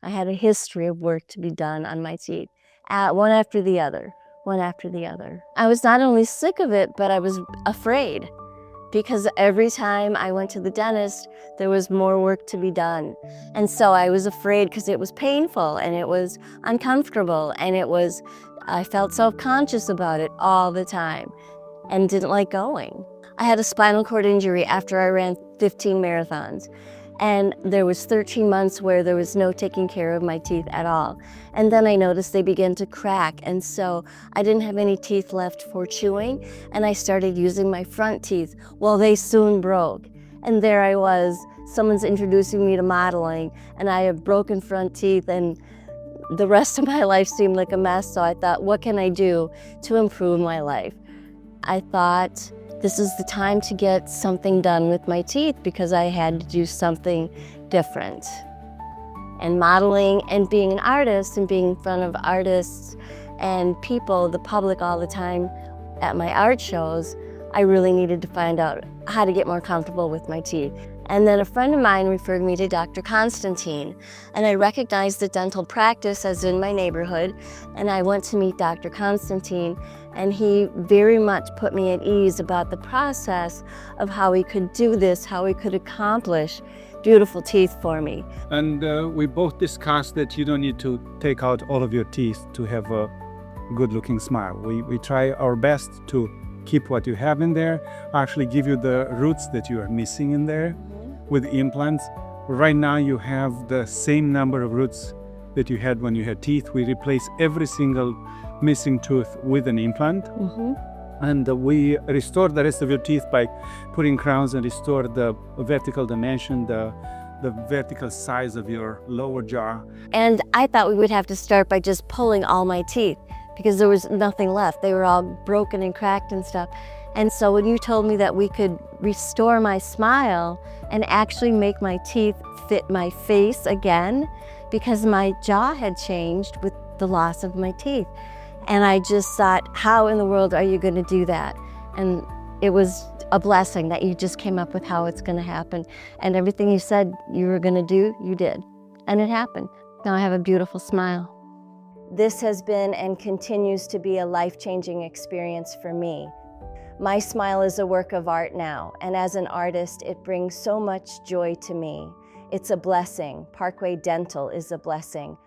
I had a history of work to be done on my teeth, one after the other, one after the other. I was not only sick of it, but I was afraid, because every time I went to the dentist, there was more work to be done. And so I was afraid because it was painful and it was uncomfortable and I felt self-conscious about it all the time and didn't like going. I had a spinal cord injury after I ran 15 marathons. And there was 13 months where there was no taking care of my teeth at all. And then I noticed they began to crack, and so I didn't have any teeth left for chewing, and I started using my front teeth. Well, they soon broke. And there I was, someone's introducing me to modeling, and I have broken front teeth, and the rest of my life seemed like a mess, so I thought, what can I do to improve my life? I thought, this is the time to get something done with my teeth because I had to do something different. And modeling and being an artist and being in front of artists and people, the public all the time at my art shows, I really needed to find out how to get more comfortable with my teeth. And then a friend of mine referred me to Dr. Constantin, and I recognized the dental practice as in my neighborhood, and I went to meet Dr. Constantin, and he very much put me at ease about the process of how we could do this, how we could accomplish beautiful teeth for me. And we both discussed that you don't need to take out all of your teeth to have a good-looking smile. We try our best to keep what you have in there, actually give you the roots that you are missing in there with implants. Right now you have the same number of roots that you had when you had teeth. We replace every single missing tooth with an implant. And we restore the rest of your teeth by putting crowns and restore the vertical dimension, the vertical size of your lower jaw. And I thought we would have to start by just pulling all my teeth because there was nothing left. They were all broken and cracked and stuff. And so when you told me that we could restore my smile and actually make my teeth fit my face again, because my jaw had changed with the loss of my teeth. And I just thought, how in the world are you going to do that? And it was a blessing that you just came up with how it's going to happen. And everything you said you were going to do, you did. And it happened. Now I have a beautiful smile. This has been and continues to be a life-changing experience for me. My smile is a work of art now, and as an artist, it brings so much joy to me. It's a blessing. Parkway Dental is a blessing.